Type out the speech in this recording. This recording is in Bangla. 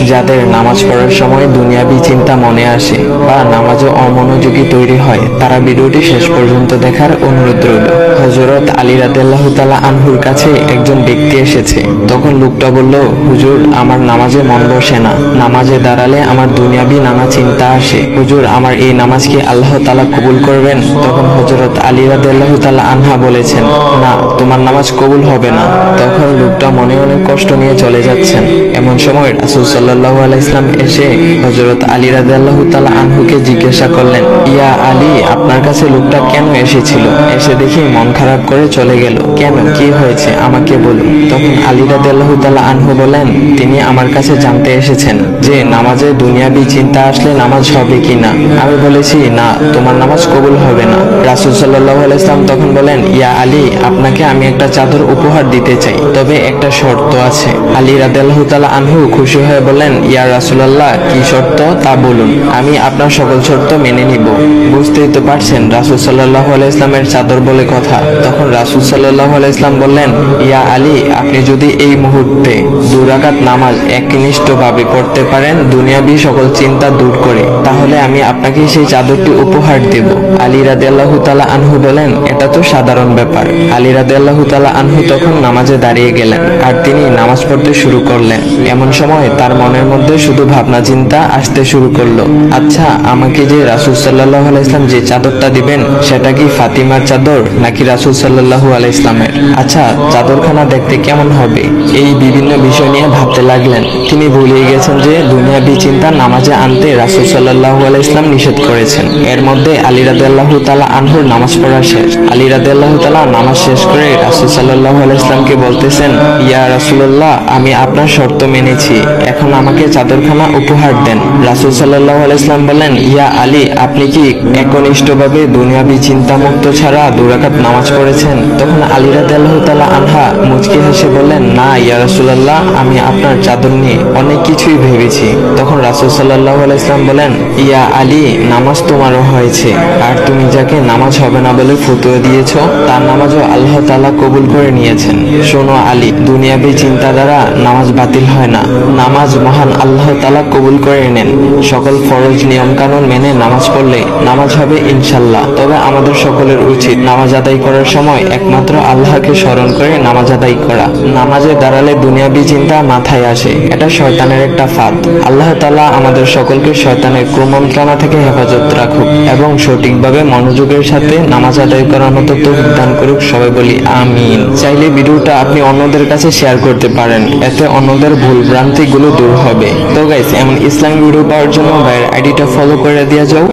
যাদের নামাজ পড়ার সময় দুনিয়াবি চিন্তা মনে আসে বা নামাজে অমনোযোগী তৈরি হয়, তারা ভিডিওটি শেষ পর্যন্ত দেখার অনুরোধ রইল। হযরত আলী রাদিয়াল্লাহু তাআলা আনহুর কাছে একজন ব্যক্তি এসেছে। তখন লোকটা বলল, হুজুর, আমার নামাজে মন বসে না। নামাজে দাঁড়ালে আমার দুনিয়াবি নানা চিন্তা আসে। হুজুর, আমার এই নামাজ কি আল্লাহ তাআলা কবুল করবেন? তখন হযরত আলী রাদিয়াল্লাহু তাআলা আনহা বলেছেন, না, তোমার নামাজ কবুল হবে না। তখন লোকটা মনে অনেক কষ্ট নিয়ে চলে যাচ্ছেন। এমন সময় রাসূল সাল্লাল্লাহু আলাইহি ওয়াসাল্লাম এসে হযরত আলী রাদিয়াল্লাহু তাআলা আনহুকে জিজ্ঞাসা করলেন, ইয়া আলী, আপনার কাছে লোকটা কেন এসেছিল? এসে দেখি মন খারাপ করে চলে গেল। কেন, কি হয়েছে আমাকে বলুন। তখন আলী রাদিয়াল্লাহু তাআলা আনহু বলেন, তিনি আমার কাছে জানতে এসেছেন যে নামাজে দুনিয়াবি চিন্তা আসলে নামাজ হবে কিনা। আমি বলেছি, না, তোমার নামাজ কবুল হবে না। রাসূল সাল্লাল্লাহু আলাইহি ওয়াসাল্লাম তখন বলেন, ইয়া আলী, আপনাকে আমি একটা চাদর উপহার দিতে চাই, তবে একটা শর্ত আছে। আলী রাদিয়াল্লাহু তাআলা আনহু খুশি হয়ে বলেন, ইয়া রাসূলুল্লাহ, কি শর্ত তা বলুন, আমি আপনার সকল শর্ত মেনে নিব। বুঝতেই তো পারছেন রাসূল সাল্লাল্লাহু আলাইহি ওয়াসাল্লামের চাদর বলে কথা। তখন রাসূল সাল্লাল্লাহু আলাইহি ওয়াসাল্লাম বললেন, ইয়া আলী, আপনি যদি এই মুহূর্তে 2 রাকাত নামাজ একনিষ্ঠভাবে পড়তে পারেন দুনিয়াবি সকল চিন্তা দূর করে, তাহলে আমি আপনাকে সেই চাদরটি উপহার দেব। আলী রাদিয়াল্লাহু তাআলা আনহু বলেন, এটা তো সাধারণ ব্যাপার। আলী রাদিয়াল্লাহু তাআলা আনহু তখন নামাজে দাঁড়িয়ে গেলেন আর তিনি নামাজ পড়তে শুরু করলেন। এমন সময় তার মনের মধ্যে শুধু ভাবনা চিন্তা আসতে শুরু করলো, আচ্ছা, আমাকে যে রাসূল সাল্লাল্লাহু আলাইহি ওয়াসাল্লাম যে চাদরটা দিবেন সেটা কি ফাতিমার চাদর নাকি রাসূল সাল্লাল্লাহু আলাইহি ওয়াসাল্লামের? আচ্ছা, চাদরখানা দেখতে কেমন হবে? এই বিভিন্ন বিষয় নিয়ে ভাবতে লাগলেন। তিনি ভুলে গেছেন যে দুনিয়াবি চিন্তা নামাজে আনতে রাসূল সাল্লাল্লাহু আলাইহি ওয়াসাল্লাম নিষেধ করেছেন। এর মধ্যে আলী রাদিয়াল্লাহু তাআলা আনহুর নামাজ পড়া শেষ। আলী রাদিয়াল্লাহু তাআলা নামাজ শেষ করে রাসূল সাল্লাল্লাহু আলাইহি ওয়াসাল্লামকে বলতেছেন, ইয়া রাসূলুল্লাহ, আমি আপনার শর্ত মেনেছি, এখন আমাকে চাদরখানা উপহার দেন। রাসূল সাল্লাল্লাহু আলাইহি ওয়াসাল্লাম বলেন, ইয়া আলী, আপনি কি একনিষ্ঠভাবে দুনিয়াবি চিন্তা মুক্ত ছাড়া 2 রাকাত নামাজ পড়েছেন? তখন আলী রাদিয়াল্লাহু তাআলা আনহা মুচকি হেসে বললেন, না ইয়া রাসূলুল্লাহ, আমি আপনার চাদর নিয়ে অনেক কিছুই ভেবেছি। তখন রাসূল সাল্লাল্লাহু আলাইহি ওয়াসাল্লাম বলেন, ইয়া আলী, নামাজ তোমারও হয়েছে, আর তুমি যাকে নামাজ হবে না বলে ফতোয়া দিয়েছো তার নামাজও আল্লাহ তাআলা কবুল করে নিয়েছেন। শোনো আলী, দুনিয়াবি চিন্তা দ্বারা নামাজ বাতিল হয় না, নামাজ মহান আল্লাহ তাআলা কবুল করে নেন। সকল ফরজ নিয়ম কানুন মেনে নামাজ পড়লে নামাজ হবে ইনশাআল্লাহ। তবে আমাদের সকলের উচিত নামাজ আদায় করার সময় একমাত্র আল্লাহকে স্মরণ করে নামাজ আদায় করা। নামাজে দাঁড়ালে দুনিয়াবি চিন্তা মাথায় আসে, এটা শয়তানের একটা ফাঁদ। আল্লাহ তাআলা আমাদের সকলকে শয়তানের কুমন্ত্রণা থেকে হেফাজত রাখুক এবং সঠিকভাবে মনোযোগের সাথে নামাজ আদায় করার মতো তৌফিক দান করুক। সবাই বলি আমিন। চাইলে ভিডিওটা আপনি অন্যদের কাছে শেয়ার করতে পারেন, এতে অন্যদের ভুল ভ্রান্তিগুলো দূর হবে। তো গাইস, এমন ইসলামিক ভিডিও পাওয়ার জন্য ভাইয়ের আইডিটা ফলো করে দিয়ে যাও।